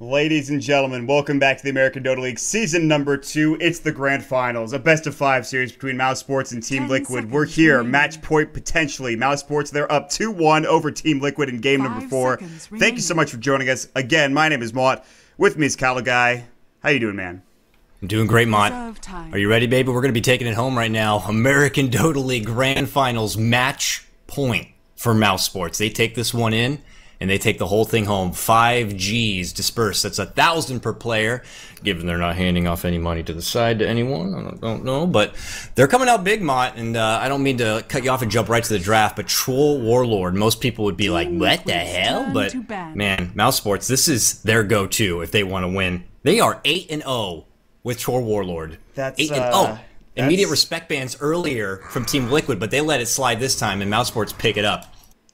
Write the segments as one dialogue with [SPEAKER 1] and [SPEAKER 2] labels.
[SPEAKER 1] Ladies and gentlemen, welcome back to the American Dota League Season number 2. It's the Grand Finals, a best-of-5 series between Mousesports and Team Liquid. We're here, match point potentially. Mousesports, they're up 2-1 over Team Liquid in game number 4. Thank you so much for joining us. Again, my name is Mott. With me is Guy. How you doing, man?
[SPEAKER 2] I'm doing great, Mott. Are you ready, baby? We're going to be taking it home right now. American Dota League Grand Finals match point for Mousesports. They take this one in, and they take the whole thing home. 5 Gs dispersed. That's 1,000 per player, given they're not handing off any money to the side to anyone. I don't know, but they're coming out big, Mott, and I don't mean to cut you off and jump right to the draft, but Troll Warlord, most people would be like, what the hell? But, man, Mousesports, this is their go-to if they want to win. They are 8-0 with Troll Warlord.
[SPEAKER 1] That's
[SPEAKER 2] 8-0. Immediate respect bans earlier from Team Liquid, but they let it slide this time, and Mousesports pick it up.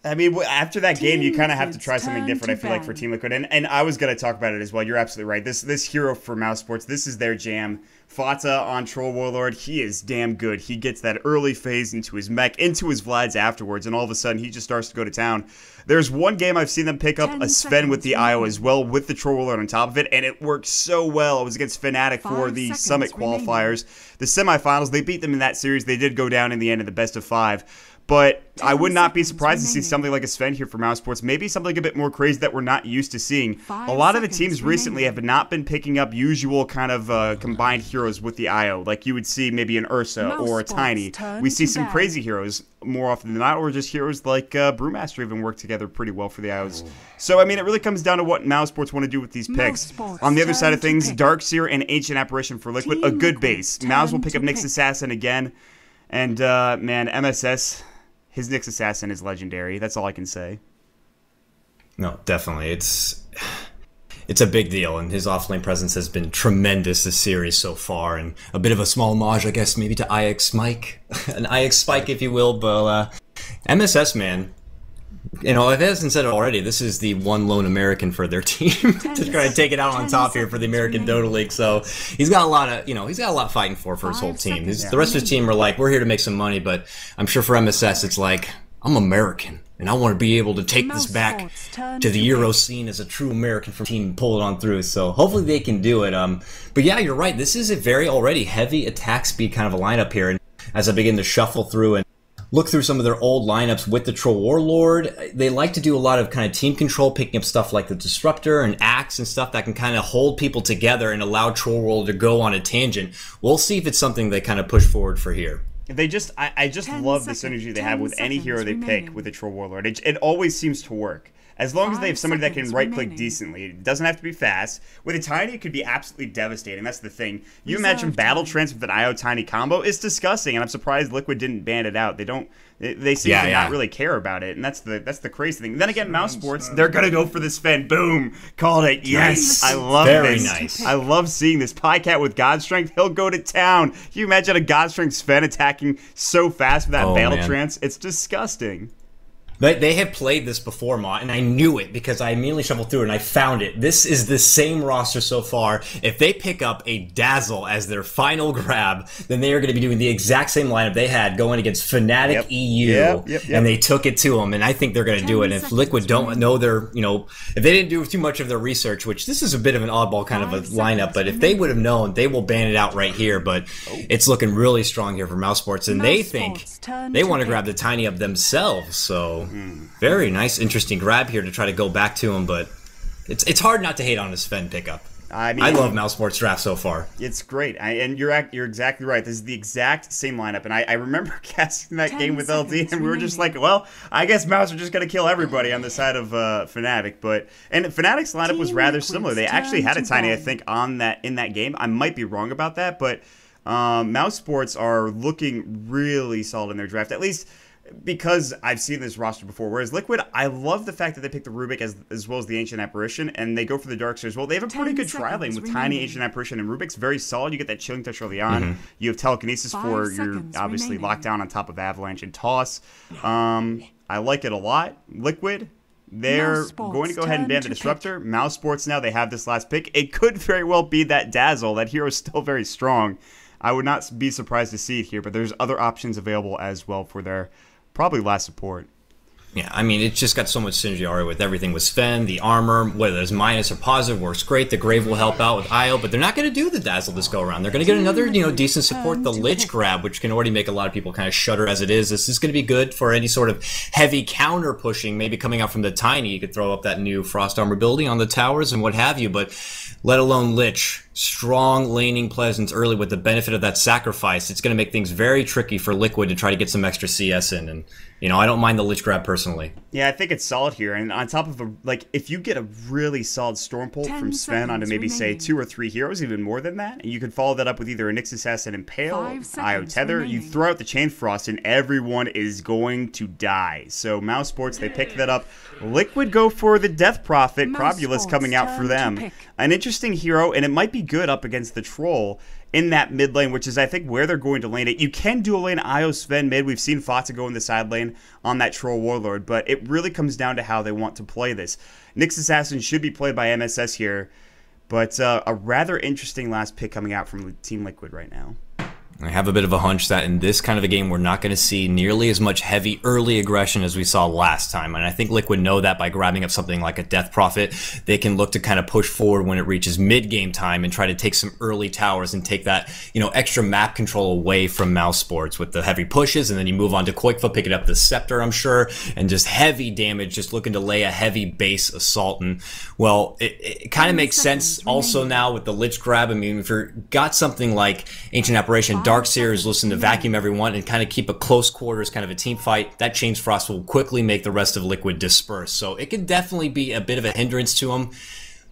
[SPEAKER 1] I mean, after that game, you kind of have to try something different, I feel like, for Team Liquid. And I was going to talk about it as well. You're absolutely right. This hero for Mousesports, this is their jam. Fata on Troll Warlord, he is damn good. He gets that early phase into his mech, into his Vlads afterwards, and all of a sudden, he just starts to go to town. There's one game I've seen them pick up a Sven with the IO as well, with the Troll Warlord on top of it, and it worked so well. It was against Fnatic for the Summit qualifiers. The semifinals, they beat them in that series. They did go down in the end of the best-of-5. But I would not be surprised to see something like a Sven here for Mousesports. Maybe something a bit more crazy that we're not used to seeing. A lot of the teams recently have not been picking up usual kind of combined heroes with the IO. Like you would see maybe an Ursa or a Tiny. We see some crazy heroes more often than not, or just heroes like Brewmaster even work together pretty well for the IOs. So, I mean, it really comes down to what Mousesports want to do with these picks. On the other side of things, Darkseer and Ancient Apparition for Liquid, a good base. Mouse will pick up Nyx Assassin again. And, man, MSS... his Nyx Assassin is legendary. That's all I can say.
[SPEAKER 2] No, definitely. It's a big deal, and his offlane presence has been tremendous this series so far, and a bit of a small homage, I guess, maybe to IX Mike. An IX Spike, if you will, but MSS, man, you know, if it hasn't said it already, this is the one lone American for their team to try to take it out on top here for the American Dota League. So he's got a lot of, he's got a lot fighting for his whole team. The rest of his team are like, we're here to make some money, but I'm sure for MSS, it's like, I'm American, and I want to be able to take this back to the Euro scene as a true American team and pull it on through. So hopefully they can do it. But yeah, you're right. This is a very already heavy attack speed kind of a lineup here. And as I begin to shuffle through and look through some of their old lineups with the Troll Warlord, they like to do a lot of kind of team control, picking up stuff like the Disruptor and Axe and stuff that can kind of hold people together and allow Troll Warlord to go on a tangent. We'll see if it's something they kind of push forward for here.
[SPEAKER 1] They just, I just love the synergy they have with any hero they pick with the Troll Warlord. It always seems to work. As long as they have somebody that can right-click decently. It doesn't have to be fast. With a Tiny, it could be absolutely devastating. That's the thing. You imagine Battle Trance with an IO Tiny combo. It's disgusting, and I'm surprised Liquid didn't ban it out. They seem to not really care about it, and that's the crazy thing. Then again, Mousesports, they're gonna go for the Sven. Boom! Called it. Yes! I love this. Very nice. I love seeing this. Pycat with God Strength, he'll go to town. Can you imagine a God Strength Sven attacking so fast with that Battle Trance? It's disgusting.
[SPEAKER 2] But they have played this before, Mott, and I knew it because I immediately shuffled through it and I found it. This is the same roster so far. If they pick up a Dazzle as their final grab, then they are going to be doing the exact same lineup they had going against Fnatic EU, and they took it to them, and I think they're going to do it. And if Liquid don't know their, if they didn't do too much of their research, which this is a bit of an oddball kind of a lineup, but if they would have known, they will ban it out right here. But it's looking really strong here for Mousesports, and they think they want to grab the Tiny up themselves, so... very nice, interesting grab here to try to go back to him, but it's hard not to hate on his Sven pickup. I mean, I love Mousesports draft so far.
[SPEAKER 1] It's great, and you're exactly right. This is the exact same lineup, and I remember casting that game with LD, and we were just like, well, I guess Mouse are just going to kill everybody on the side of Fnatic. And Fnatic's lineup was rather similar. They actually had a Tiny, I think, in that game. I might be wrong about that, but Mousesports are looking really solid in their draft, at least because I've seen this roster before. Whereas Liquid, I love the fact that they picked the Rubik as well as the Ancient Apparition, and they go for the Darkseer as well. They have a pretty good tri lane with Tiny, Ancient Apparition, and Rubik's very solid. You get that Chilling Touch early on. You have Telekinesis for your, obviously, lockdown on top of Avalanche and Toss. I like it a lot. Liquid, they're going to go ahead and ban the Disruptor. Mousesports now, they have this last pick. It could very well be that Dazzle. That hero is still very strong. I would not be surprised to see it here, but there's other options available as well for their probably last support.
[SPEAKER 2] Yeah, I mean, it's just got so much synergy already with everything with Sven, the armor, whether it's minus or positive, works great. The Grave will help out with Io, but they're not going to do the Dazzle this go around. They're going to get another, decent support, the Lich grab, which can already make a lot of people kind of shudder as it is. This is going to be good for any sort of heavy counter pushing, maybe coming out from the Tiny. You could throw up that new Frost Armor building on the towers and what have you, but let alone Lich. Strong laning presence early with the benefit of that sacrifice. It's going to make things very tricky for Liquid to try to get some extra CS in. And, I don't mind the Lich grab personally.
[SPEAKER 1] Yeah, I think it's solid here. And on top of if you get a really solid Storm Pult from Sven onto maybe, say, 2 or 3 heroes, even more than that, and you could follow that up with either a Nyx Assassin Impale, Io Tether, you throw out the Chain Frost, and everyone is going to die. So Mousesports, they pick that up. Liquid go for the Death Prophet, Probulus coming out for them. An interesting hero, and it might be good up against the Troll in that mid lane, which is, I think, where they're going to lane it. You can dual lane Io Sven mid. We've seen Fata go in the side lane on that Troll Warlord, but it really comes down to how they want to play this. Nyx Assassin should be played by MSS here, but a rather interesting last pick coming out from Team Liquid right now.
[SPEAKER 2] I have a bit of a hunch that in this kind of a game, we're not going to see nearly as much heavy early aggression as we saw last time. And I think Liquid know that by grabbing up something like a Death Prophet, they can look to kind of push forward when it reaches mid-game time and try to take some early towers and take that, extra map control away from Mousesports with the heavy pushes. And then you move on to Koikva, picking up the Scepter, I'm sure, and just heavy damage, just looking to lay a heavy base assault. And, well, it kind of makes sense also now with the Lich grab. I mean, if you've got something like Ancient Apparition, Darkseer is listening to vacuum everyone and kind of keep a close quarters, kind of a team fight. That Chains Frost will quickly make the rest of Liquid disperse. So it could definitely be a bit of a hindrance to them.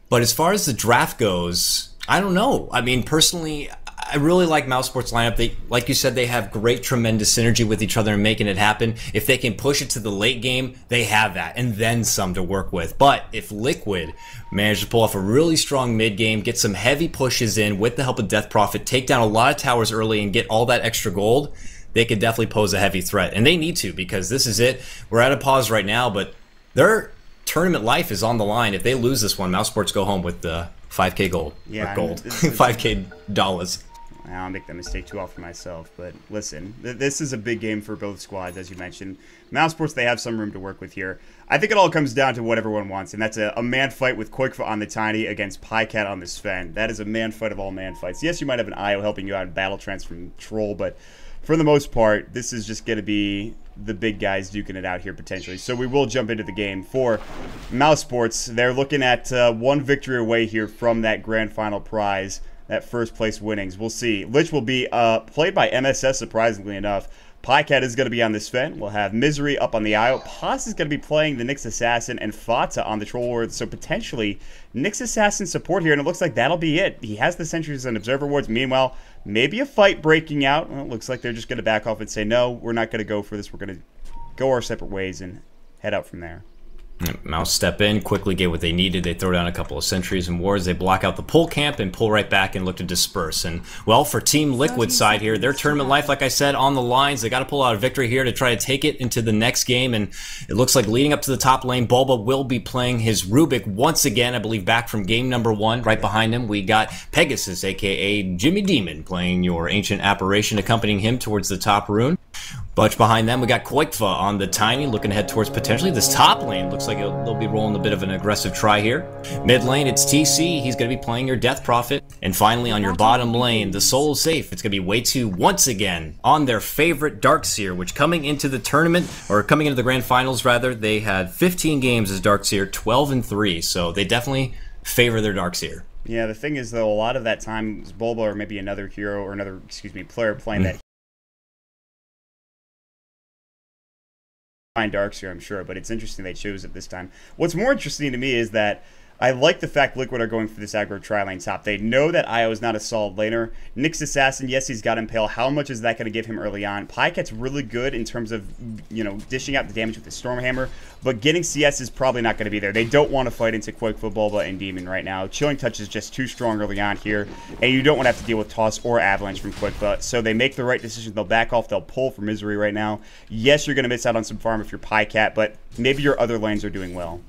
[SPEAKER 2] But as far as the draft goes, I don't know. I mean, personally, I really like Mousesports lineup. They, like you said, they have great, tremendous synergy with each other and making it happen. If they can push it to the late game, they have that, and then some to work with. But if Liquid manage to pull off a really strong mid game, get some heavy pushes in with the help of Death Prophet, take down a lot of towers early and get all that extra gold, they could definitely pose a heavy threat. And they need to, because this is it. We're at a pause right now, but their tournament life is on the line. If they lose this one, Mousesports go home with the 5K gold.
[SPEAKER 1] Yeah,
[SPEAKER 2] or gold. $5K dollars.
[SPEAKER 1] I'll make that mistake too often myself, but listen, this is a big game for both squads, as you mentioned. Mousesports, they have some room to work with here. I think it all comes down to what everyone wants, and that's a man fight with Koikva on the Tiny against Pycat on the Sven. That is a man fight of all man fights. Yes, you might have an Io helping you out in battle trance from Troll, but for the most part, this is just going to be the big guys duking it out here potentially. So we will jump into the game for Mousesports. They're looking at one victory away here from that grand final prize. That first place winnings. We'll see. Lich will be played by MSS, surprisingly enough. Pycat is going to be on the Sven. We'll have Misery up on the Io. Paz is going to be playing the Nyx Assassin and Fata on the Troll Ward. So potentially Nyx Assassin support here, and it looks like that'll be it. He has the Sentries and Observer Wards. Meanwhile, maybe a fight breaking out. Well, it looks like they're just going to back off and say, no, we're not going to go for this. We're going to go our separate ways and head out from there.
[SPEAKER 2] Mouse step in, quickly get what they needed. They throw down a couple of sentries and wards. They block out the pull camp and pull right back and look to disperse. And, well, for Team Liquid side here, their tournament life, like I said, on the lines. They got to pull out a victory here to try to take it into the next game. And it looks like leading up to the top lane, Bulba will be playing his Rubik once again, I believe, back from game number 1. Right behind him, we got Pegasus, a.k.a. Jimmy Demon, playing your Ancient Apparition, accompanying him towards the top rune. Bunch behind them, we got Koikva on the Tiny, looking ahead towards potentially this top lane. Looks like they'll be rolling a bit of an aggressive try here. Mid lane, it's TC. He's going to be playing your Death Prophet. And finally, on your bottom lane, the Soul Safe. It's going to be Way2 once again on their favorite Darkseer, which coming into the tournament, or coming into the grand finals rather, they had 15 games as Darkseer, 12-3. So they definitely favor their Darkseer.
[SPEAKER 1] Yeah, the thing is, though, a lot of that time was Bulba or maybe another hero or another, player playing that Darkseer, I'm sure, but it's interesting they chose it this time. What's more interesting to me is that I like the fact Liquid are going for this aggro tri-lane top. They know that Io is not a solid laner. Nyx Assassin, yes, he's got Impale. How much is that going to give him early on? Pykat's really good in terms of, dishing out the damage with the Stormhammer, but getting CS is probably not going to be there. They don't want to fight into Koikva, Bulba, and Demon right now. Chilling Touch is just too strong early on here, and you don't want to have to deal with Toss or Avalanche from Koikva, so they make the right decision. They'll back off. They'll pull for Misery right now. Yes, you're going to miss out on some farm if you're Pycat, but maybe your other lanes are doing well.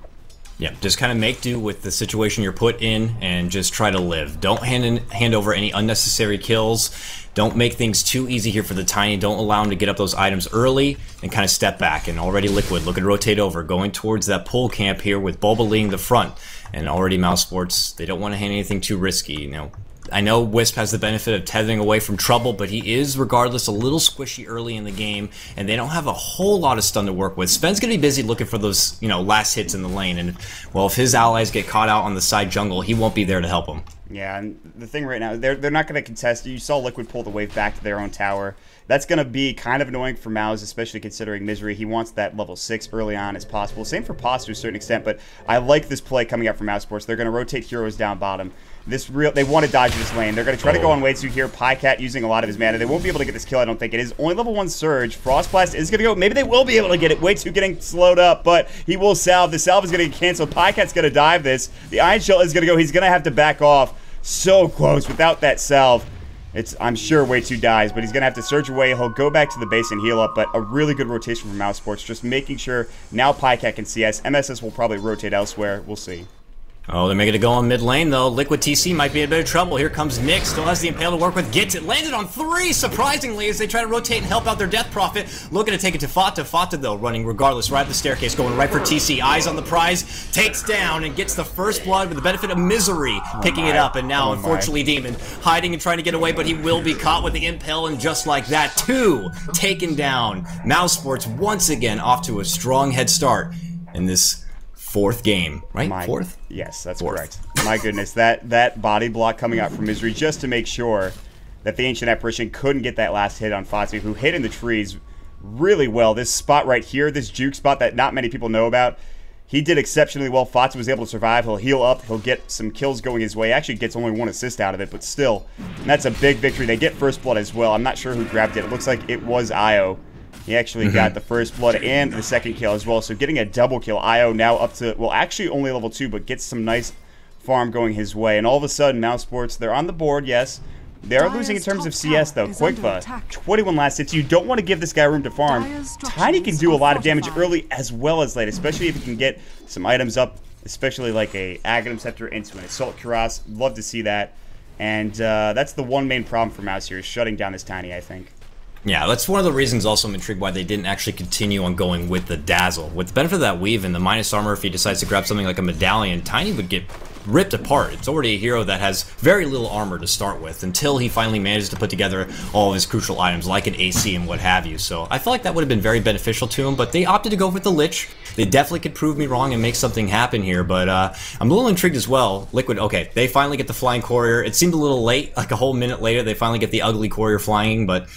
[SPEAKER 2] Yeah, just kind of make do with the situation you're put in and just try to live. Don't hand over any unnecessary kills. Don't make things too easy here for the Tiny. Don't allow him to get up those items early and kind of step back. And already Liquid looking to rotate over, going towards that pull camp here with Bulba leading the front. And already Mousesports, they don't want to hand anything too risky. You know, I know Wisp has the benefit of tethering away from trouble, but he is, regardless, a little squishy early in the game, and they don't have a whole lot of stun to work with. Sven's going to be busy looking for those, you know, last hits in the lane, and, well, if his allies get caught out on the side jungle, he won't be there to help them.
[SPEAKER 1] Yeah, and the thing right now, they're not going to contest. You saw Liquid pull the wave back to their own tower. That's going to be kind of annoying for Mouse, especially considering Misery. He wants that level 6 early on as possible. Same for Pos to a certain extent, but I like this play coming out from Mousesports. They're going to rotate heroes down bottom. They want to dodge this lane. They're going to try to go on way 2 here. Pycat using a lot of his mana. They won't be able to get this kill, I don't think. It is only level 1 Surge. Frostblast is going to go. Maybe they will be able to get it. Way 2 getting slowed up, but he will salve. The salve is going to get canceled. Pycat's going to dive this. The Iron Shell is going to go. He's going to have to back off. So close without that salve. I'm sure way 2 dies, but he's going to have to surge away. He'll go back to the base and heal up, but a really good rotation from Mousesports, just making sure now Pycat can CS. MSS will probably rotate elsewhere. We'll see.
[SPEAKER 2] Oh, they're making it go on mid lane, though. Liquid TC might be in a bit of trouble. Here comes Nick. Still has the Impale to work with. Gets it. Landed on 3, surprisingly, as they try to rotate and help out their Death Prophet. Looking to take it to Fata. Fata, though, running regardless. Right up the staircase, going right for TC. Eyes on the prize. Takes down and gets the first blood with the benefit of Misery. Picking it up, and now, unfortunately, Demon hiding and trying to get away, but he will be caught with the Impale, and just like that, 2 taken down. Mousesports once again off to a strong head start in this 4th game, right? 4th?
[SPEAKER 1] Yes, that's correct. My goodness, that body block coming out from Misery just to make sure that the Ancient Apparition couldn't get that last hit on Fatu, who hit in the trees really well. This spot right here, this juke spot that not many people know about, he did exceptionally well. Fatu was able to survive. He'll heal up. He'll get some kills going his way. Actually gets only 1 assist out of it, but still, that's a big victory. They get first blood as well. I'm not sure who grabbed it. It looks like it was Io. He actually got the first blood and the second kill as well. So getting a double kill. Io now up to, well, actually only level 2, but gets some nice farm going his way. And all of a sudden, Mousesports, they're on the board, yes. They are losing in terms of CS, though. Quickfa, 21 last hits. You don't want to give this guy room to farm. Tiny can do a lot of damage early as well as late, especially if he can get some items up, especially like a Aghanim Scepter into an Assault Cuirass. Love to see that. And that's the one main problem for Mouse here, is shutting down this Tiny, I think.
[SPEAKER 2] Yeah, that's one of the reasons also I'm intrigued why they didn't actually continue on going with the Dazzle. With the benefit of that weave and the minus armor, if he decides to grab something like a medallion, Tiny would get ripped apart. It's already a hero that has very little armor to start with until he finally manages to put together all of his crucial items like an AC and what have you. So I feel like that would have been very beneficial to him, but they opted to go with the Lich. They definitely could prove me wrong and make something happen here, but I'm a little intrigued as well. Liquid, okay, they finally get the Flying Courier. It seemed a little late, like a whole minute later, they finally get the ugly Courier flying, but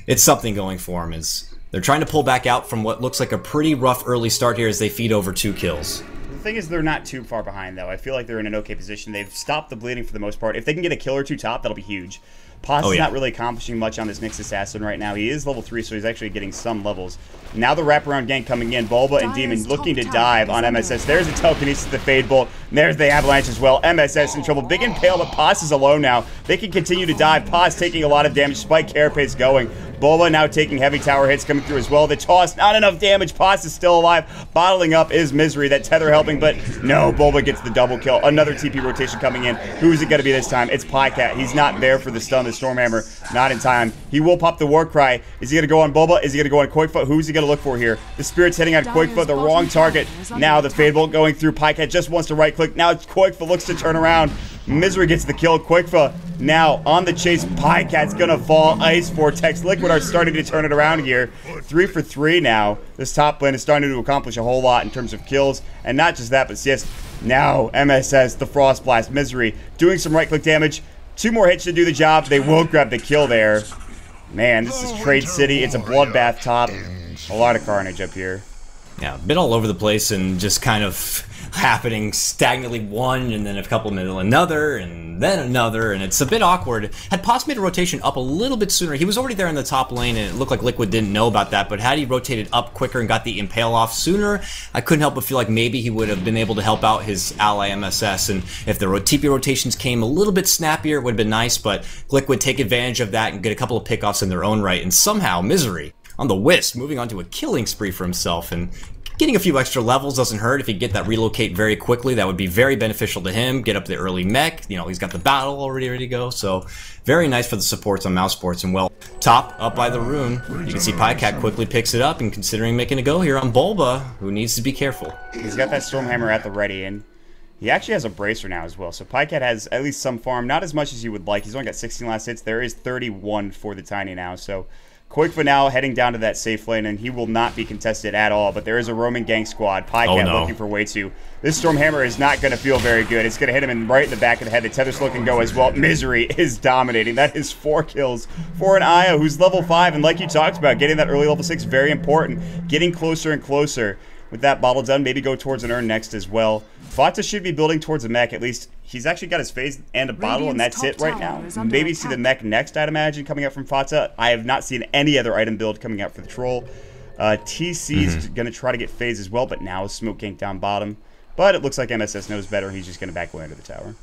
[SPEAKER 2] it's something going for them. As they're trying to pull back out from what looks like a pretty rough early start here as they feed over 2 kills.
[SPEAKER 1] The thing is, they're not too far behind, though. I feel like they're in an okay position. They've stopped the bleeding for the most part. If they can get a kill or 2 top, that'll be huge. Pos is not really accomplishing much on this Nyx Assassin right now. He is level 3, so he's actually getting some levels. Now the wraparound gank coming in. Bulba and Demon looking to dive on MSS. There's the telekinesis, the Fade Bolt. And there's the Avalanche as well. MSS in trouble. Big Impale, but Pos is alone now. They can continue to dive. Pos taking a lot of damage. Spike Carapace going. Bulba now taking heavy tower hits coming through as well. The toss, not enough damage. Pos is still alive. Bottling up is Misery. That tether helping, but no, Bulba gets the double kill. Another TP rotation coming in. Who is it going to be this time? It's Pycat. He's not there for the stun, the Stormhammer. Not in time. He will pop the Warcry. Is he going to go on Bulba? Is he going to go on Koikfa? Who's he going to look for here? The Spirit's hitting on Koikfa, the wrong target. Now the Fade Bolt going through. Pycat just wants to right click. Now it's Koikfa looks to turn around. Misery gets the kill. Koikfa now on the chase. Pycat's gonna fall. Ice Vortex. Liquid are starting to turn it around here. 3 for 3 now. This top lane is starting to accomplish a whole lot in terms of kills. And not just that, but CS. Now MSS, the Frost Blast. Misery doing some right click damage. 2 more hits to do the job. They will grab the kill there. Man, this is Trade City. It's a bloodbath top. A lot of carnage up here.
[SPEAKER 2] Yeah, a bit all over the place and just kind of happening stagnantly one and then a couple minutes another and then another, and it's a bit awkward. Had Pos made a rotation up a little bit sooner, he was already there in the top lane and it looked like Liquid didn't know about that, but had he rotated up quicker and got the Impale off sooner, I couldn't help but feel like maybe he would have been able to help out his ally MSS, and if the TP rotations came a little bit snappier, it would have been nice, but Liquid take advantage of that and get a couple of pickoffs in their own right, and somehow Misery on the Wisp, moving on to a killing spree for himself, and getting a few extra levels doesn't hurt. If he get that relocate very quickly, that would be very beneficial to him. Get up the early mech. You know, he's got the battle already ready to go. So very nice for the supports on Mousesports. And well, top up by the rune. You can see Pycat quickly picks it up and considering making a go here on Bulba, who needs to be careful.
[SPEAKER 1] He's got that Stormhammer at the ready, and he actually has a bracer now as well. So Pycat has at least some farm, not as much as you would like. He's only got 16 last hits. There is 31 for the Tiny now. So Koikva now heading down to that safe lane, and he will not be contested at all. But there is a roaming gang squad. Pycat looking for way too. This Stormhammer is not going to feel very good. It's going to hit him right in the back of the head. The Tether's looking go as well. Misery is dominating. That is 4 kills for an Aya who's level 5. And like you talked about, getting that early level 6, very important. Getting closer and closer. With that bottle done, maybe go towards an urn next as well. Fata should be building towards a mech. At least he's actually got his phase and a bottle, and that's it right now. Maybe see the mech next, I'd imagine, coming up from Fata. I have not seen any other item build coming out for the troll. TC is going to try to get phase as well, but now smoke gank down bottom. But it looks like MSS knows better. He's just going to back away under the tower.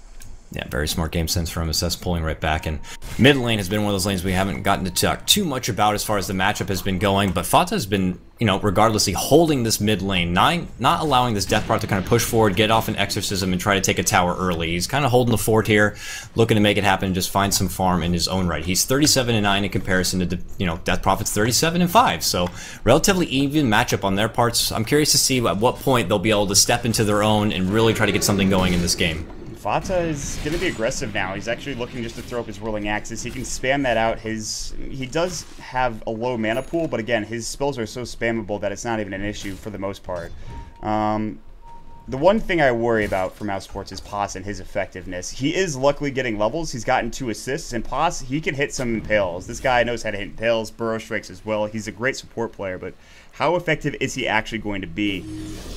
[SPEAKER 2] Yeah, very smart game sense for MSS, pulling right back. And mid lane has been one of those lanes we haven't gotten to talk too much about as far as the matchup has been going. But Fata has been, you know, regardlessly holding this mid lane, not allowing this Death Prot to kind of push forward, get off an Exorcism, and try to take a tower early. He's kind of holding the fort here, looking to make it happen, just find some farm in his own right. He's 37-9 in comparison to, you know, Death Prophet's 37-5. So relatively even matchup on their parts. I'm curious to see at what point they'll be able to step into their own and really try to get something going in this game.
[SPEAKER 1] Fata is going to be aggressive now. He's actually looking just to throw up his Whirling Axes. He can spam that out. He does have a low mana pool, but again, his spells are so spammable that it's not even an issue for the most part. The one thing I worry about for Mousesports is Pos and his effectiveness. He is luckily getting levels. He's gotten 2 assists, and Pos, he can hit some impales. This guy knows how to hit impales, burrow strikes as well. He's a great support player, but how effective is he actually going to be?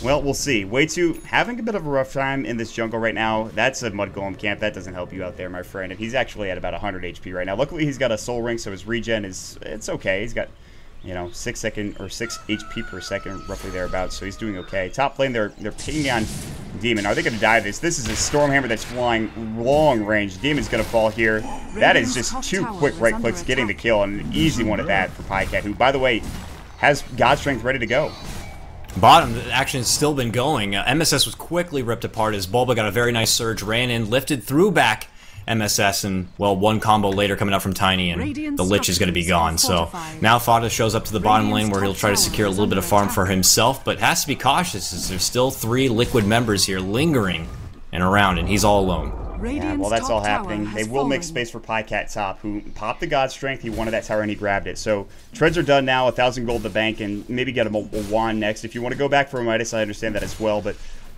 [SPEAKER 1] Well, we'll see. Way too having a bit of a rough time in this jungle right now. That's a Mud Golem camp. That doesn't help you out there, my friend. And he's actually at about 100 HP right now. Luckily, he's got a soul ring, so his regen it's okay. He's got, you know, 6 HP per second, roughly thereabouts. So he's doing okay. Top lane, they're pinging on Demon. Are they going to die to this? This is a Stormhammer that's flying long range. Demon's going to fall here. That is just 2 quick right clicks getting the kill, and an easy one at that for Pycat, who, by the way, has God Strength ready to go.
[SPEAKER 2] Bottom, the action has still been going. MSS was quickly ripped apart as Bulba got a very nice surge, ran in, lifted through back MSS, and, well, one combo later coming out from Tiny, and the Lich is going to be gone. So now Fata shows up to the bottom lane where he'll try to secure a little bit of farm for himself, but has to be cautious as there's still 3 Liquid members here lingering and around, and he's all alone.
[SPEAKER 1] Yeah, well, that's all happening. They will make space for Pycat top, who popped the God Strength. He wanted that tower, and he grabbed it. So treads are done now, 1,000 gold to the bank, and maybe get him a wand next. If you want to go back for a Midas, I understand that as well. But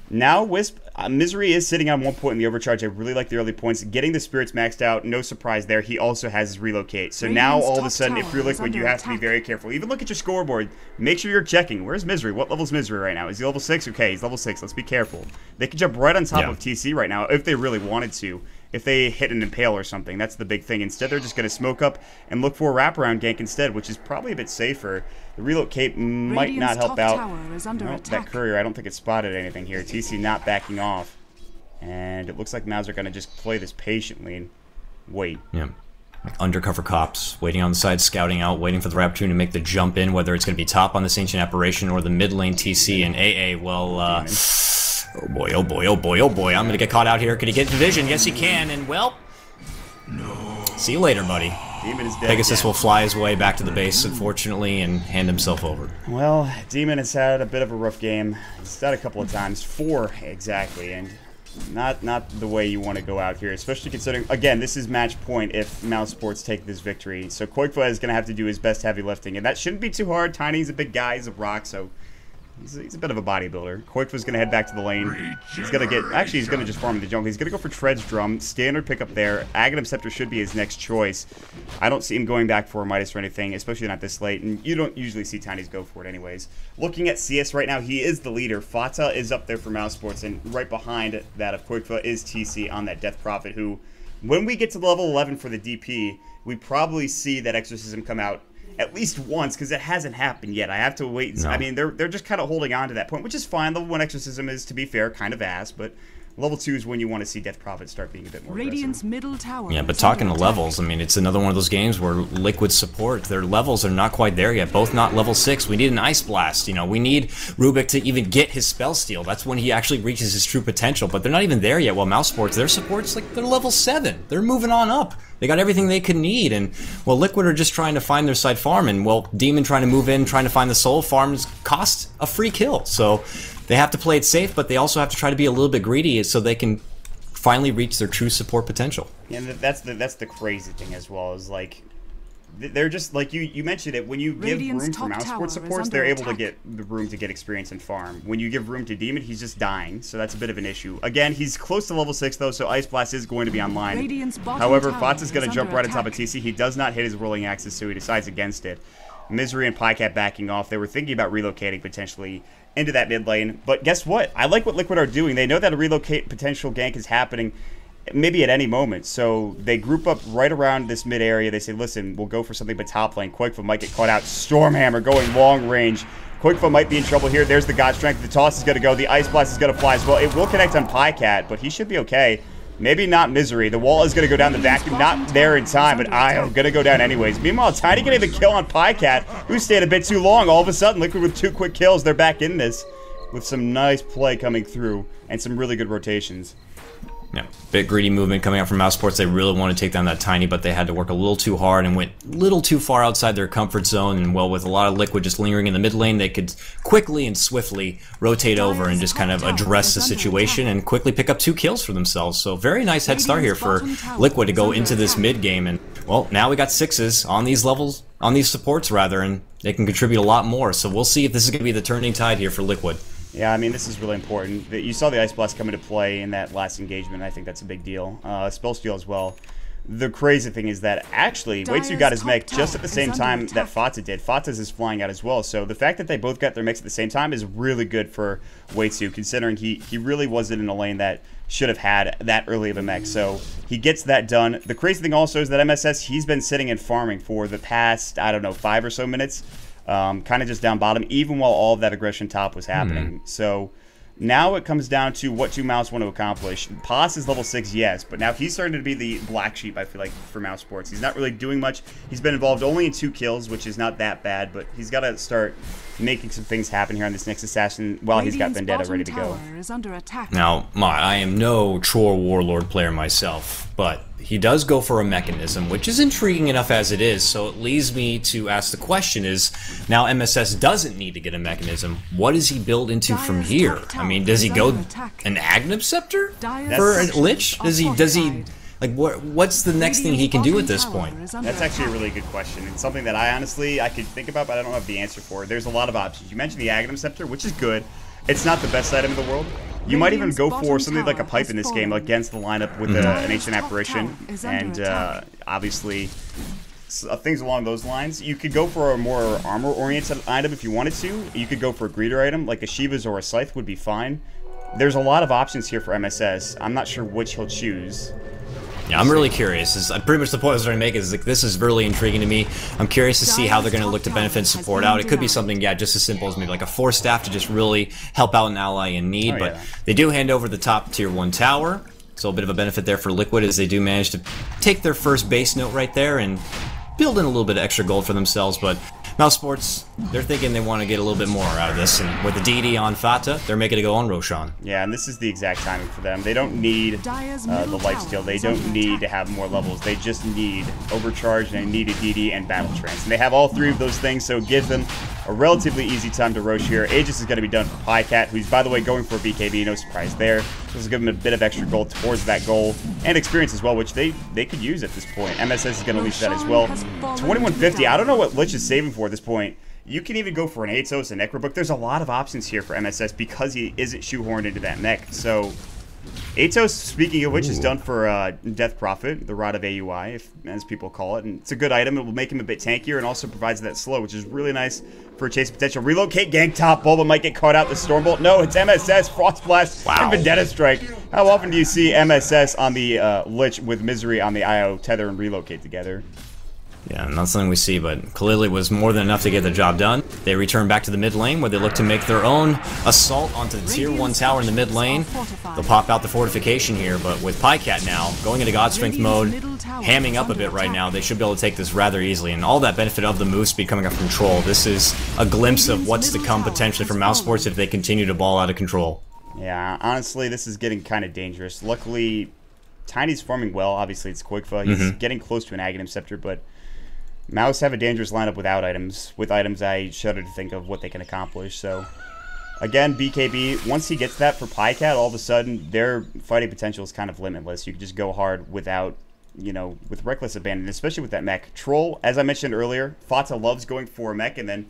[SPEAKER 1] now Wisp, Misery is sitting on 1 point in the overcharge. I really like the early points. Getting the spirits maxed out, no surprise there. He also has his relocate. So now all of a sudden, if you're Liquid, you have to be very careful. Even look at your scoreboard. Make sure you're checking. Where's Misery? What level's Misery right now? Is he level 6? Okay, he's level 6. Let's be careful. They could jump right on top of TC right now if they really wanted to. If they hit an impale or something, that's the big thing. Instead, they're just going to smoke up and look for a wraparound gank instead, which is probably a bit safer. The relocate might not help out. Nope, that courier, I don't think it spotted anything here. TC not backing off. And it looks like Mouse are going to just play this patiently and wait.
[SPEAKER 2] Yeah. Like undercover cops, waiting on the side, scouting out, waiting for the opportunity to make the jump in, whether it's going to be top on this Ancient Apparition or the mid lane TC and AA. Well, oh boy, oh boy, oh boy, oh boy. I'm going to get caught out here. Can he get division? Yes, he can. And, well, no. See you later, buddy.
[SPEAKER 1] Demon is dead.
[SPEAKER 2] Pegasus will fly his way back to the base, unfortunately, and hand himself over.
[SPEAKER 1] Well, Demon has had a bit of a rough game. He's died a couple of times. 4, exactly, and not the way you want to go out here, especially considering, again, this is match point if Mousesports take this victory. So Koikva is going to have to do his best heavy lifting, and that shouldn't be too hard. Tiny's a big guy. He's a rock, so he's a bit of a bodybuilder. Koikva's going to head back to the lane. He's going to get... Actually, he's going to just farm in the jungle. He's going to go for Tread's Drum. Standard pickup there. Aghanim Scepter should be his next choice. I don't see him going back for a Midas or anything, especially not this late. And you don't usually see Tinys go for it anyways. Looking at CS right now, he is the leader. Fata is up there for Mousesports, and right behind that of Koikva is TC on that Death Prophet, who, when we get to level 11 for the DP, we probably see that Exorcism come out at least once, because it hasn't happened yet. I have to wait. No. I mean, they're just kind of holding on to that point, which is fine. Level 1 Exorcism is, to be fair, kind of ass, but Level 2 is when you want to see Death Prophet start being a bit more
[SPEAKER 3] Radiant's
[SPEAKER 1] aggressive.
[SPEAKER 3] middle tower.
[SPEAKER 2] Yeah, but talking to levels, I mean, it's another one of those games where Liquid support, their levels are not quite there yet. Both not level 6. We need an Ice Blast, you know. We need Rubik to even get his spell steal. That's when he actually reaches his true potential, but they're not even there yet. While Mousesports, their support's like, they're level 7. They're moving on up. They got everything they could need, and, well, Liquid are just trying to find their side farm, and, well, Demon trying to move in, trying to find the soul farms cost a free kill, so they have to play it safe, but they also have to try to be a little bit greedy so they can finally reach their true support potential.
[SPEAKER 1] And that's the crazy thing as well, is like they're just like you mentioned it, when you give room for Mousesports supports, they're able to get the room to get experience and farm. When you give room to Demon, he's just dying, so that's a bit of an issue. Again, he's close to level 6 though, so Ice Blast is going to be online. However, Fatsa's going to jump right on top of TC. He does not hit his rolling axis, so he decides against it. Misery and Pycat backing off. They were thinking about relocating potentially into that mid lane, but guess what? I like what Liquid are doing. They know that a relocate potential gank is happening maybe at any moment, so they group up right around this mid area. They say, listen, we'll go for something but top lane. Quakefoot might get caught out. Stormhammer going long range. Quakefoot might be in trouble here. There's the God Strength. The toss is going to go. The Ice Blast is going to fly as well. It will connect on Pycat, but he should be okay. Maybe not Misery. The wall is going to go down the vacuum. Not there in time, but Io going to go down anyways. Meanwhile, Tiny getting the kill on Pycat, who stayed a bit too long. All of a sudden, Liquid with 2 quick kills. They're back in this with some nice play coming through and some really good rotations.
[SPEAKER 2] Yeah, bit greedy movement coming out from Mousesports. They really want to take down that Tiny, but they had to work a little too hard and went a little too far outside their comfort zone. And, well, with a lot of Liquid just lingering in the mid lane, they could quickly and swiftly rotate over and just kind of address the situation and quickly pick up 2 kills for themselves. So very nice head start here for Liquid to go into this mid game. And, well, now we got 6s on these levels, on these supports rather, and they can contribute a lot more. So we'll see if this is going to be the turning tide here for Liquid.
[SPEAKER 1] Yeah, I mean, this is really important. You saw the Ice Blast come into play in that last engagement. I think that's a big deal. Spell steal as well. The crazy thing is that actually, Waitsu got his mech just at the same time that Fatsa did. Fatsa's is flying out as well. So the fact that they both got their mechs at the same time is really good for Waitsu, considering he really wasn't in a lane that should have had that early of a mech. So he gets that done. The crazy thing also is that MSS, he's been sitting and farming for the past, I don't know, 5 or so minutes. Kind of just down bottom, even while all of that aggression top was happening. So now it comes down to what do Mouse want to accomplish. Pos is level 6, yes, but now he's starting to be the black sheep, I feel like, for Mousesports. He's not really doing much. He's been involved only in 2 kills, which is not that bad, but he's got to start making some things happen here on this next assassin while he's got Vendetta ready to go.
[SPEAKER 2] Now, I am no Troll Warlord player myself, but he does go for a mechanism, which is intriguing enough as it is, so it leads me to ask the question is, now MSS doesn't need to get a mechanism, what does he build into from here? I mean, does he go an Aghanim Scepter for a Lich? Does he like, what's the next thing he can do at this point?
[SPEAKER 1] That's actually a really good question. It's something that I could think about, but I don't have the answer for. There's a lot of options. You mentioned the Aghanim Scepter, which is good. It's not the best item in the world. You might even go for something like a pipe in this game against the lineup with an Ancient Apparition, and obviously things along those lines. You could go for a more armor-oriented item if you wanted to. You could go for a greeter item, like a Shiva's or a Scythe would be fine. There's a lot of options here for MSS. I'm not sure which he'll choose.
[SPEAKER 2] Yeah, I'm really curious. Pretty much the point I was trying to make is like, this is really intriguing to me. I'm curious to see how they're going to look to benefit and support out. It could be something, yeah, just as simple as maybe like a Force Staff to just really help out an ally in need. But they do hand over the top tier 1 tower. So a bit of a benefit there for Liquid as they do manage to take their first base note right there and build in a little bit of extra gold for themselves. But Mousesports, they're thinking they want to get a little bit more out of this, and with the DD on Fata, they're making it go on Roshan.
[SPEAKER 1] Yeah, and this is the exact timing for them. They don't need the lifesteal. They don't need to have more levels. They just need Overcharge, and they need a DD and Battle Trance. And they have all 3 of those things, so it gives them a relatively easy time to Rosh here. Aegis is going to be done for Pycat, who's, by the way, going for a BKB. No surprise there. This will give them a bit of extra gold towards that goal, and experience as well, which they could use at this point. MSS is going to leash that as well. 2150. I don't know what Lich is saving for at this point. You can even go for an Atos, a Necrobook. There's a lot of options here for MSS because he isn't shoehorned into that mech. So Atos, speaking of which, is done for Death Prophet, the Rod of AUI, as people call it. And it's a good item. It will make him a bit tankier and also provides that slow, which is really nice for chase potential. Relocate, gank top, Bulba might get caught out. The Stormbolt. No, it's MSS, Frost Blast, and Vendetta Strike. How often do you see MSS on the Lich with Misery on the IO tether and relocate together?
[SPEAKER 2] Yeah, not something we see, but clearly was more than enough to get the job done. They return back to the mid lane, where they look to make their own assault onto the tier 1 tower in the mid lane. They'll pop out the fortification here, but with Pycat now, going into God Strength mode, hamming up a bit right now, they should be able to take this rather easily, and all that benefit of the move speed coming up from Troll. This is a glimpse of what's to come potentially from Mousesports if they continue to ball out of control.
[SPEAKER 1] Yeah, honestly, this is getting kind of dangerous. Luckily, Tiny's farming well. Obviously, it's Quigfa. He's getting close to an Aghanim Scepter, but Mouse have a dangerous lineup without items. With items, I shudder to think of what they can accomplish. So, again, BKB, once he gets that for Pycat, all of a sudden, their fighting potential is kind of limitless. You can just go hard without, you know, with reckless abandon, especially with that mech. Troll, as I mentioned earlier, Fata loves going for a mech, and then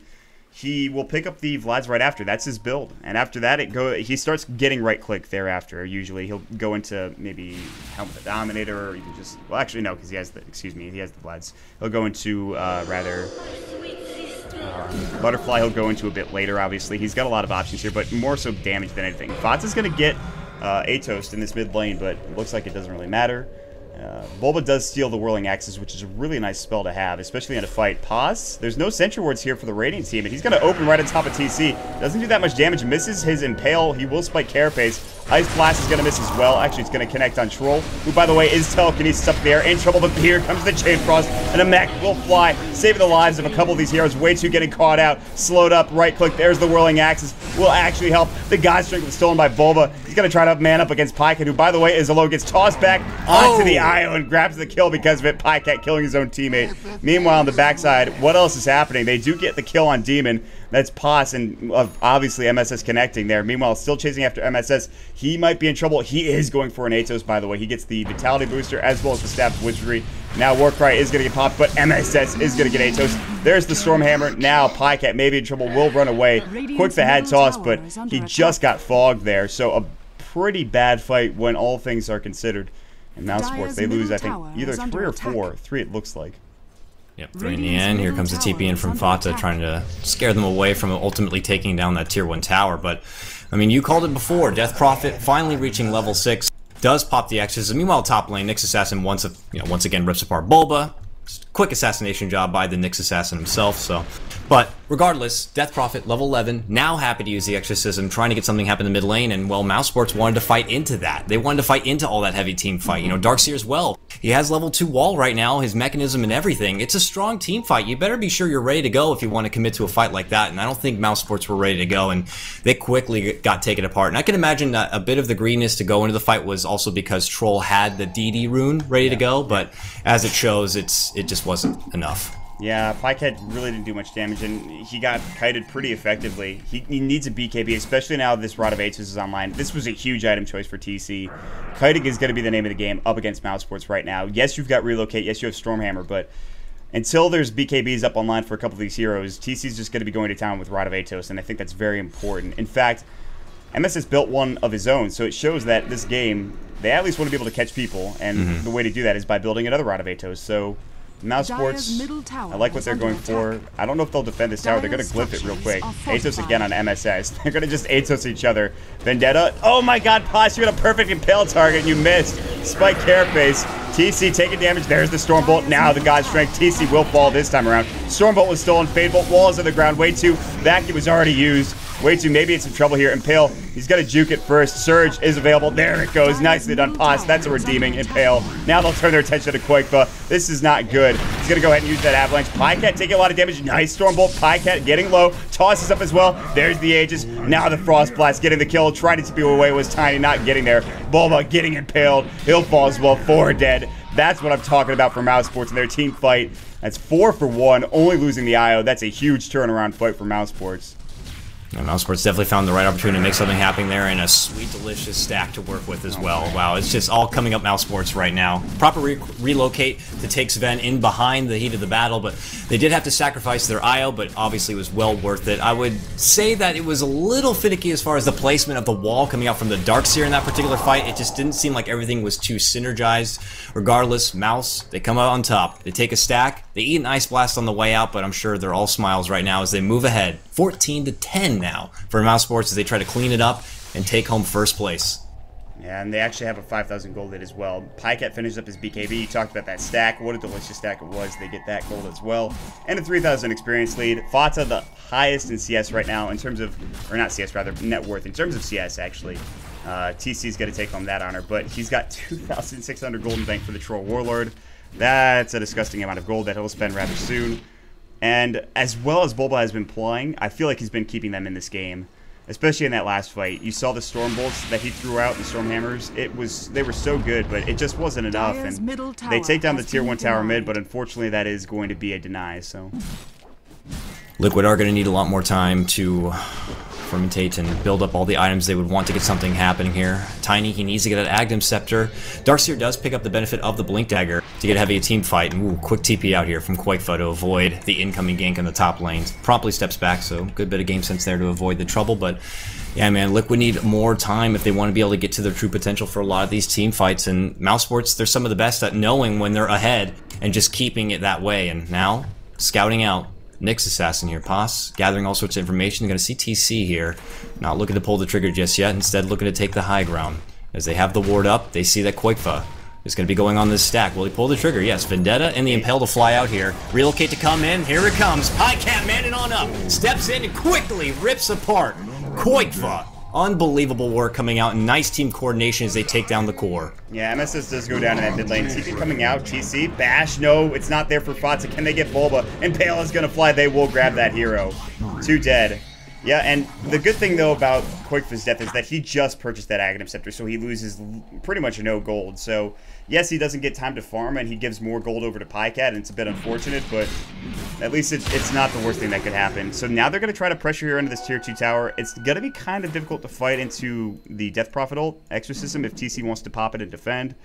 [SPEAKER 1] he will pick up the Vlads right after. That's his build. And after that, he starts getting right-click thereafter. Usually, he'll go into maybe Helmet of the Dominator, or even just... Well, actually, no, because he has the... Excuse me, he has the Vlads. He'll go into, Butterfly he'll go into a bit later, obviously. He's got a lot of options here, but more so damage than anything. Fata's going to get Atos in this mid lane, but it looks like it doesn't really matter. Bulba does steal the Whirling Axes, which is a really nice spell to have, especially in a fight. Pause. There's no Sentry Wards here for the Radiant team, and he's going to open right on top of TC. Doesn't do that much damage. Misses his Impale. He will spike Carapace. Ice Blast is going to miss as well. Actually, it's going to connect on Troll, who, by the way, is telekinesis up there. In trouble, but here comes the Chain Frost, and a mech will fly, saving the lives of a couple of these heroes. Way too getting caught out. Slowed up. Right-click. There's the Whirling Axes. Will actually help. The God Strength was stolen by Bulba. He's going to try to man up against Pycat, who, by the way, is alone. Gets tossed back onto the Io and grabs the kill because of it. Pycat killing his own teammate. Meanwhile, on the backside, what else is happening? They do get the kill on Demon. That's Pos, and obviously MSS connecting there. Meanwhile, still chasing after MSS. He might be in trouble. He is going for an Atos, by the way. He gets the Vitality Booster as well as the Staff of Wizardry. Now Warcry is going to get popped, but MSS is going to get Atos. There's the Stormhammer. Now Pycat may be in trouble, will run away. Quick the had toss, but he just got fogged there. So a pretty bad fight when all things are considered. And Mousesports, they lose, I think, either 3 or 4. 3 it looks like.
[SPEAKER 2] Yep, 3 in the end. Here comes the TP in from Fata, trying to scare them away from ultimately taking down that tier 1 tower. But, I mean, you called it before. Death Prophet finally reaching level 6. Does pop the X's. Meanwhile, top lane, Nyx Assassin once again rips apart Bulba. Just quick assassination job by the Nyx Assassin himself, so... But regardless, Death Prophet, level 11, now happy to use the Exorcism, trying to get something happen in the mid lane, and, well, Mousesports wanted to fight into that. They wanted to fight into all that heavy team fight. You know, Darkseer as well. He has level 2 wall right now, his mechanism and everything. It's a strong team fight. You better be sure you're ready to go if you want to commit to a fight like that, and I don't think Mousesports were ready to go, and they quickly got taken apart. And I can imagine that a bit of the greediness to go into the fight was also because Troll had the DD rune ready to go, but as it shows, it just wasn't enough.
[SPEAKER 1] Yeah, Pycat really didn't do much damage, and he got kited pretty effectively. He needs a BKB, especially now this Rod of Aces is online. This was a huge item choice for TC. Kiting is going to be the name of the game up against Mousesports right now. Yes, you've got Relocate. Yes, you have Stormhammer, but until there's BKBs up online for a couple of these heroes, TC's just going to be going to town with Rod of Atos, and I think that's very important. In fact, MSS built one of his own, so it shows that this game, they at least want to be able to catch people, and the way to do that is by building another Rod of Atos. So Mousesports, I like what they're going for. I don't know if they'll defend this tower. They're going to glyph it real quick. Atos again on MSS. They're going to just Atos each other. Vendetta. Oh my god, Pos, you had a perfect impale target and you missed. Spike Carapace. TC taking damage. There's the Stormbolt. Now the God Strength. TC will fall this time around. Stormbolt was stolen. Fadebolt. Walls on the ground. Way too. Vacuum was already used. Way too. Maybe it's in trouble here. Impale. He's got to juke it first. Surge is available. There it goes. Nicely done. Pos. That's a redeeming Impale. Now they'll turn their attention to Quakefa. This is not good. He's going to go ahead and use that Avalanche. Pycat taking a lot of damage. Nice Stormbolt. Pycat getting low. Tosses up as well. There's the Aegis. Now the Frost Blast getting the kill. Trying to TP away was Tiny. Not getting there. Bulba getting impaled. He'll fall as well. 4 dead. That's what I'm talking about for Mousesports and their team fight. That's 4 for 1. Only losing the IO. That's a huge turnaround fight for Mousesports.
[SPEAKER 2] Yeah, Mousesports definitely found the right opportunity to make something happen there, and a sweet, delicious stack to work with as well. Wow, it's just all coming up Mousesports right now. Proper relocate to take Sven in behind the heat of the battle, but they did have to sacrifice their IO, but obviously it was well worth it. I would say that it was a little finicky as far as the placement of the wall coming out from the Darkseer in that particular fight. It just didn't seem like everything was too synergized. Regardless, Mouse, they come out on top. They take a stack, they eat an Ice Blast on the way out, but I'm sure they're all smiles right now as they move ahead. 14-10 now for Mousesports as they try to clean it up and take home first place.
[SPEAKER 1] Yeah, and they actually have a 5,000 gold lead as well. Pycat finishes up his BKB. You talked about that stack. What a delicious stack it was. They get that gold as well. And a 3,000 experience lead. Fata, the highest in CS right now in terms of, or not CS, rather, net worth. In terms of CS, actually. TC's going to take home that honor. But he's got 2,600 gold in bank for the Troll Warlord. That's a disgusting amount of gold that he'll spend rather soon. And as well as Bulba has been playing, I feel like he's been keeping them in this game. Especially in that last fight. You saw the Storm Bolts that he threw out, the Storm Hammers. They were so good, but it just wasn't enough. And they take down the Tier 1 tower mid, but unfortunately that is going to be a deny, so.
[SPEAKER 2] Liquid are going to need a lot more time to fermentate and build up all the items they would want to get something happening here. Tiny, he needs to get an Aghanim Scepter. Darkseer does pick up the benefit of the Blink Dagger to get heavy a team fight. And ooh, quick TP out here from Quakefa to avoid the incoming gank in the top lane. Promptly steps back, so good bit of game sense there to avoid the trouble. But yeah, man, Liquid need more time if they want to be able to get to their true potential for a lot of these team fights. And Mousesports, they're some of the best at knowing when they're ahead and just keeping it that way. And now, scouting out Nyx Assassin here. Paz gathering all sorts of information. They're going to see TC here. Not looking to pull the trigger just yet. Instead, looking to take the high ground. As they have the ward up, they see that Quakefa is going to be going on this stack. Will he pull the trigger? Yes. Vendetta and the Impale to fly out here. Relocate to come in. Here it comes. Pycat manning on up. Steps in and quickly rips apart Quakefa. Unbelievable work coming out, and nice team coordination as they take down the core.
[SPEAKER 1] Yeah, MSS does go down in that mid lane. TP coming out, TC, Bash, no, it's not there for Fata. Can they get Bulba? Impale is going to fly, they will grab that hero. 2 dead. Yeah, and the good thing, though, about Quakefa's death is that he just purchased that Aghanim Scepter, so he loses pretty much no gold. So, yes, he doesn't get time to farm, and he gives more gold over to Pycat, and it's a bit unfortunate, but at least it's not the worst thing that could happen. So now they're going to try to pressure here into this Tier 2 tower. It's going to be kind of difficult to fight into the Death Prophet ult, Exorcism, if TC wants to pop it and defend.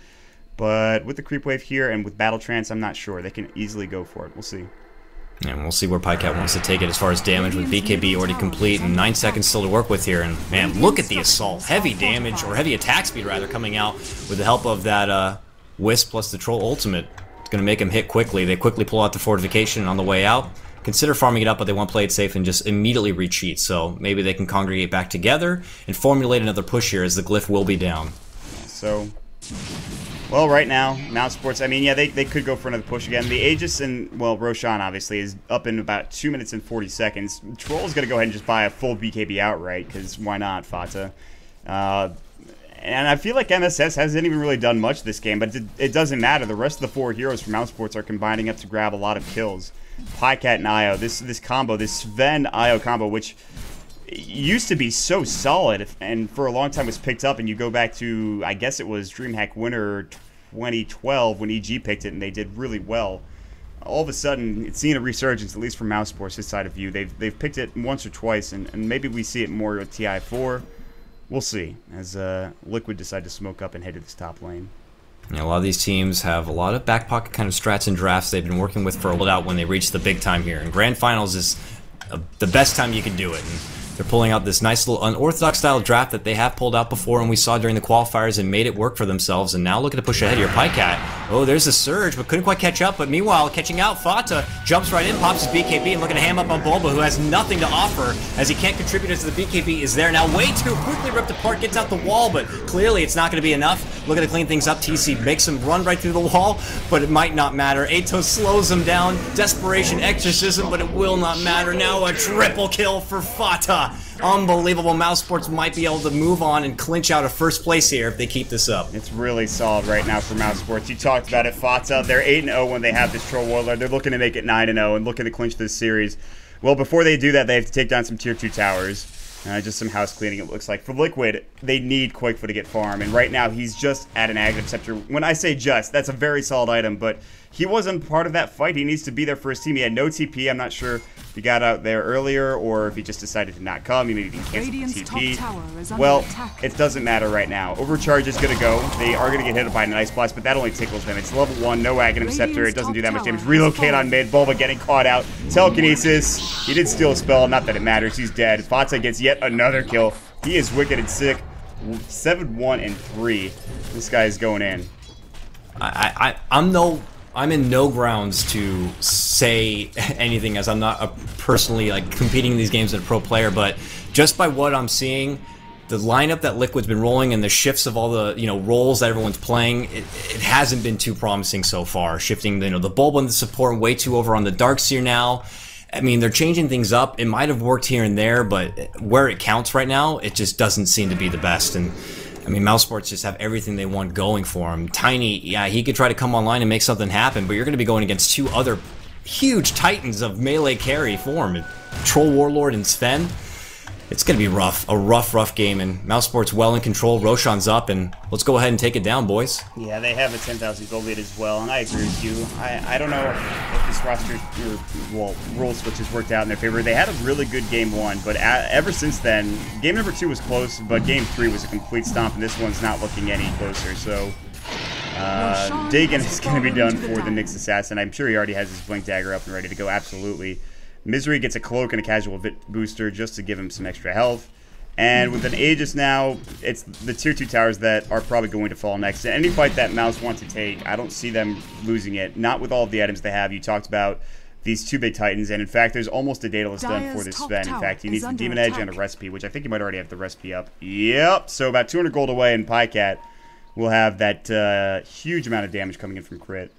[SPEAKER 1] But with the creep wave here and with Battle Trance, I'm not sure. They can easily go for it. We'll see.
[SPEAKER 2] And we'll see where Pycat wants to take it as far as damage with BKB already complete and 9 seconds still to work with here. And man, look at the assault. Heavy damage, or heavy attack speed rather, coming out with the help of that Wisp plus the Troll Ultimate. It's going to make him hit quickly. They quickly pull out the fortification on the way out. Consider farming it up, but they want to play it safe and just immediately retreat. So maybe they can congregate back together and formulate another push here as the glyph will be down.
[SPEAKER 1] So, well, right now, Mousesports, I mean, yeah, they could go for another push again. The Aegis and, well, Roshan, obviously, is up in about 2 minutes and 40 seconds. Troll's going to go ahead and just buy a full BKB outright, because why not, Fata? And I feel like MSS hasn't even really done much this game, but it doesn't matter. The rest of the 4 heroes from Mousesports are combining up to grab a lot of kills. Pycat and Io, this combo, this Sven-Io combo, which used to be so solid and for a long time was picked up, and you go back to, I guess it was DreamHack Winter 2012 when EG picked it and they did really well. All of a sudden, it's seen a resurgence, at least from Mousesports' his side of view. They've picked it once or twice, and maybe we see it more with TI4. We'll see, as Liquid decide to smoke up and head to this top lane.
[SPEAKER 2] Yeah, a lot of these teams have a lot of back pocket kind of strats and drafts they've been working with for a while when they reach the big time here. And Grand Finals is the best time you can do it. And they're pulling out this nice little unorthodox style draft that they have pulled out before and we saw during the qualifiers and made it work for themselves. And now looking to push ahead here. Pycat. Oh, there's a surge, but couldn't quite catch up. But meanwhile, catching out, Fata jumps right in, pops his BKB, and looking to ham up on Bulba, who has nothing to offer as he can't contribute as the BKB is there. Now way too quickly ripped apart, gets out the wall, but clearly it's not going to be enough. Looking to clean things up, TC makes him run right through the wall, but it might not matter. Atos slows him down. Desperation Exorcism, but it will not matter. Now a triple kill for Fata. Unbelievable. Mousesports might be able to move on and clinch out a first place here if they keep this up.
[SPEAKER 1] It's really solid right now for Mousesports. You talked about it, Fata. They're 8-0 when they have this Troll Warlord. They're looking to make it 9-0 and looking to clinch this series. Well, before they do that, they have to take down some Tier 2 towers. Just some house cleaning, it looks like. For Liquid, they need Quakefa to get farm, and right now he's just at an Aghanim Scepter. When I say just, that's a very solid item, but he wasn't part of that fight. He needs to be there for his team. He had no TP. I'm not sure if he got out there earlier or if he just decided to not come. He maybe canceled the TP. Well, it doesn't matter right now. Overcharge is going to go. They are going to get hit by an Ice Blast, but that only tickles them. It's level 1, no Aghanim Scepter. It doesn't do that much damage. Relocate on mid. Bulba getting caught out. Telekinesis. He did steal a spell. Not that it matters. He's dead. Fata gets yet another kill. He is wicked and sick. 7-1-3. This guy is going in.
[SPEAKER 2] I'm in no grounds to say anything as I'm not personally like competing in these games as a pro player, but just by what I'm seeing, the lineup that Liquid's been rolling and the shifts of all the roles that everyone's playing, it hasn't been too promising so far. Shifting the Bulba and the support way too over on the Darkseer now. I mean, they're changing things up. It might have worked here and there, but where it counts right now, it just doesn't seem to be the best. And I mean, Mousesports just have everything they want going for him. Tiny, yeah, he could try to come online and make something happen, but you're going to be going against two other huge titans of melee carry form, Troll Warlord and Sven. It's going to be rough, a rough game, and Mousesports well in control. Roshan's up, and let's go ahead and take it down, boys.
[SPEAKER 1] Yeah, they have a 10,000 gold lead as well, and I agree with you. I don't know if this roster, rule switch has worked out in their favor. They had a really good game 1, but ever since then, game number 2 was close, but game 3 was a complete stomp, and this one's not looking any closer, so... Dagon is going to be done for the Nyx Assassin. I'm sure he already has his Blink Dagger up and ready to go, absolutely. Misery gets a cloak and a casual booster just to give him some extra health. And with an Aegis now, it's the tier 2 towers that are probably going to fall next. In any fight that Mouse wants to take, I don't see them losing it. Not with all of the items they have. You talked about these 2 big titans, and in fact, there's almost a Daedalus done for this Sven. In fact, he needs the Demon Edge and a recipe, which I think you might already have the recipe up. Yep, so about 200 gold away, and Pycat will have that huge amount of damage coming in from crit.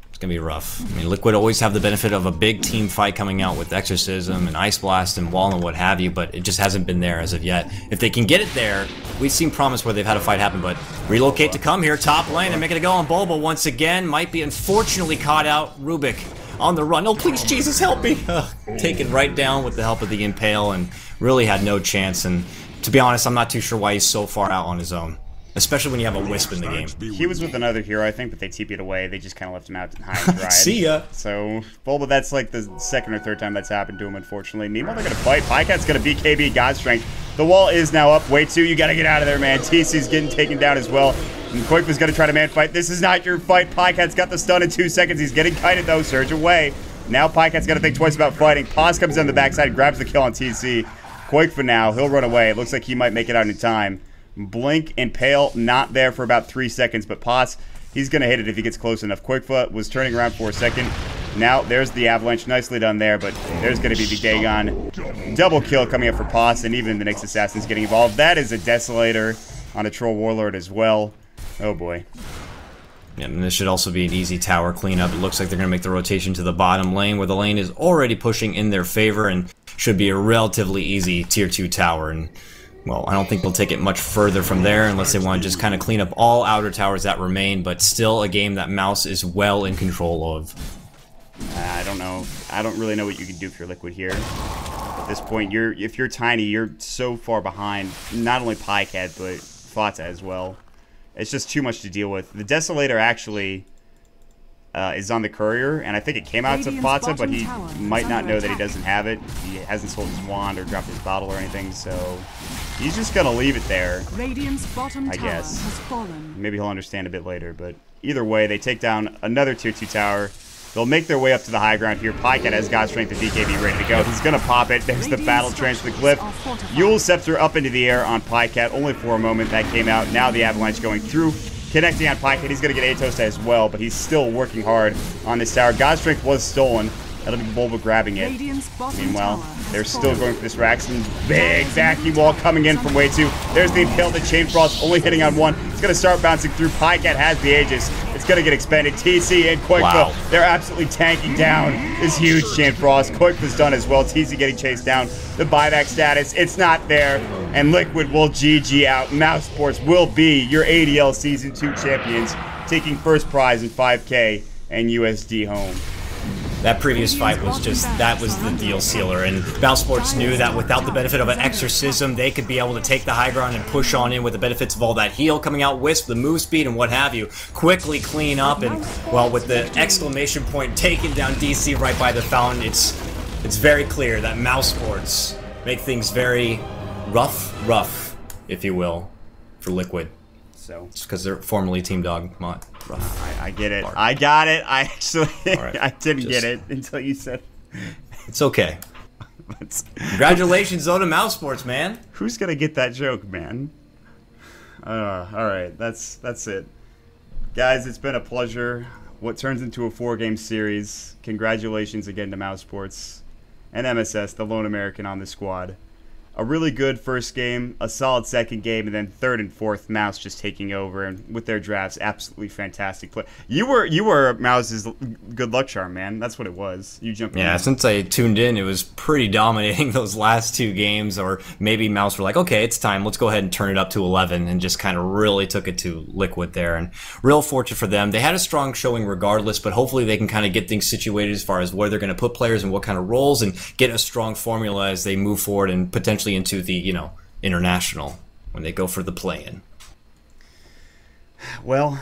[SPEAKER 2] It's going to be rough. I mean, Liquid always have the benefit of a big team fight coming out with Exorcism and Ice Blast and Wall and what have you, but it just hasn't been there as of yet. If they can get it there, we've seen promise where they've had a fight happen, but relocate to come here, top lane, and make it a go on Bulba once again. Might be unfortunately caught out. Rubik on the run. Oh, please, Jesus, help me. Taken right down with the help of the Impale and really had no chance. And to be honest, I'm not too sure why he's so far out on his own. Especially when you have a Wisp in the game.
[SPEAKER 1] He was with another hero, I think, but they TP'd away. They just kind of left him out high and dry.
[SPEAKER 2] See ya.
[SPEAKER 1] So, Bulba, that's like the second or third time that's happened to him, unfortunately. Meanwhile, they're going to fight. Pycat's going to BKB God Strength. The wall is now up. Way too. You got to get out of there, man. TC's getting taken down as well. And Koifu's going to try to man fight. This is not your fight. Pycat's got the stun in 2 seconds. He's getting kited, though. Surge away. Now Pycat's got to think twice about fighting. Paz comes in the backside, grabs the kill on TC. Koifu now. He'll run away. It looks like he might make it out in time. Blink and Pale not there for about 3 seconds, but Paz, he's going to hit it if he gets close enough. Quickfoot was turning around for a second. Now there's the Avalanche. Nicely done there, but there's going to be the Dagon. Double kill coming up for Paz, and even the Nyx Assassin's getting involved. That is a Desolator on a Troll Warlord as well. Oh boy.
[SPEAKER 2] Yeah, and this should also be an easy tower cleanup. It looks like they're going to make the rotation to the bottom lane, where the lane is already pushing in their favor, and should be a relatively easy tier 2 tower. And well, I don't think they'll take it much further from there unless they want to just kind of clean up all outer towers that remain, but still a game that Mouse is well in control of.
[SPEAKER 1] I don't know. I don't really know what you can do if you're Liquid here. At this point, if you're Tiny, you're so far behind not only Pycat, but Fata as well. It's just too much to deal with. The Desolator actually is on the Courier, and I think it came out to Fata, but he might not know that he doesn't have it. He hasn't sold his wand or dropped his bottle or anything, so he's just going to leave it there, I guess. Maybe he'll understand a bit later, but either way, they take down another tier 2 tower. They'll make their way up to the high ground here. Pycat has God Strength and BKB ready to go. He's going to pop it. There's the Battle Trench to the cliff. Yule Scepter up into the air on Pycat, only for a moment. That came out. Now the Avalanche going through. Connecting on Pycat. He's going to get Atos as well, but he's still working hard on this tower. God Strength was stolen. That'll be Bulba grabbing it. Meanwhile, they're still going for this Raxton. Big vacuum wall coming in from way 2. There's the Impale, the Chain Frost only hitting on 1. It's going to start bouncing through. Pycat has the Aegis. It's going to get expanded. TC and Koifu, they're absolutely tanking down this huge Chain Frost. Koifu's done as well. TC getting chased down. The buyback status, it's not there. And Liquid will GG out. Mousesports will be your ADL Season 2 champions, taking first prize in 5K and USD home.
[SPEAKER 2] That previous fight was just, that was the deal sealer, and Mousesports knew that without the benefit of an Exorcism, they could be able to take the high ground and push on in with the benefits of all that heal coming out, Wisp, the move speed, and what have you. Quickly clean up, and, well, with the exclamation point taking down DC right by the fountain, it's very clear that Mousesports make things very rough, if you will, for Liquid.
[SPEAKER 1] So
[SPEAKER 2] it's because they're formerly Team Dog.
[SPEAKER 1] I get it. I got it. I actually
[SPEAKER 2] right.
[SPEAKER 1] I didn't get it until you said
[SPEAKER 2] it's okay. Congratulations, though, to Mousesports, man.
[SPEAKER 1] Who's gonna get that joke, man? All right, that's it, guys. It's been a pleasure. What turns into a 4-game series. Congratulations again to Mousesports and MSS, the lone American on the squad. a really good first game, a solid second game, and then third and fourth, Mouse just taking over and with their drafts, absolutely fantastic play. You were Mouse's good luck charm, man. That's what it was. You jumped in.
[SPEAKER 2] Yeah, since I tuned in, it was pretty dominating those last two games, or maybe Mouse were like, okay, it's time. Let's go ahead and turn it up to 11, and just kind of really took it to liquid there. And real fortunate for them. They had a strong showing regardless, but hopefully they can kind of get things situated as far as where they're going to put players and what kind of roles, and get a strong formula as they move forward and potentially into the, international when they go for the play-in.
[SPEAKER 1] Well,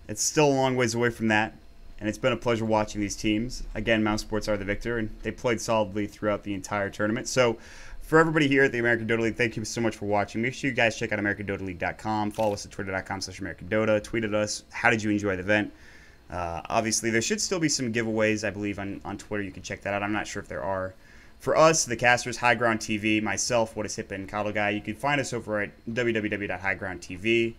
[SPEAKER 1] it's still a long ways away from that, and it's been a pleasure watching these teams. Again, Mousesports are the victor, and they played solidly throughout the entire tournament. So for everybody here at the American Dota League, thank you so much for watching. Make sure you guys check out AmericanDotaLeague.com. Follow us at twitter.com/AmericanDota. Tweet at us. How did you enjoy the event? Obviously, there should still be some giveaways, I believe, on Twitter. You can check that out. I'm not sure if there are. For us, the casters, High Ground TV, myself, What Is Hip, and Coddle Guy, you can find us over at www.highgroundtv,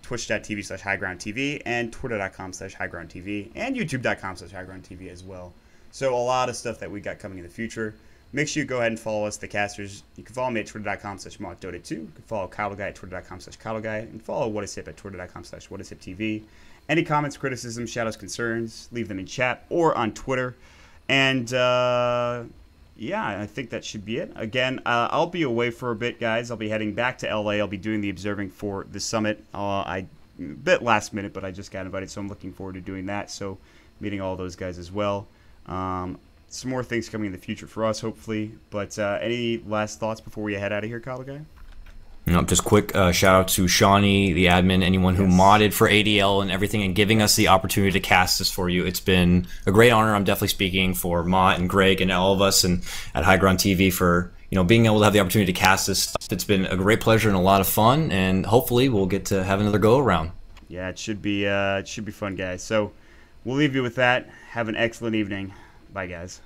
[SPEAKER 1] twitch.tv/highgroundtv, and twitter.com/highgroundtv, and youtube.com/highgroundtv as well. So a lot of stuff that we got coming in the future. Make sure you go ahead and follow us, the casters. You can follow me at twitter.com/mockdota2. You can follow Coddle Guy at twitter.com/Coddle Guy, and follow What Is Hip at twitter.com/whatishiptv. Any comments, criticisms, shadows, concerns, leave them in chat or on Twitter. And, yeah, I think that should be it. Again, I'll be away for a bit, guys. I'll be heading back to LA. I'll be doing the observing for the summit. A bit last minute, but I just got invited, so I'm looking forward to doing that. So, meeting all those guys as well. Some more things coming in the future for us, hopefully. But any last thoughts before we head out of here, Coddle Guy?
[SPEAKER 2] Just quick shout out to Shawnee, the admin, anyone who modded for ADL and everything, and giving us the opportunity to cast this for you. It's been a great honor. I'm definitely speaking for Mott and Greg and all of us and at High Ground TV for being able to have the opportunity to cast this stuff. It's been a great pleasure and a lot of fun, and hopefully we'll get to have another go around.
[SPEAKER 1] Yeah, it should be fun, guys. So we'll leave you with that. Have an excellent evening. Bye, guys.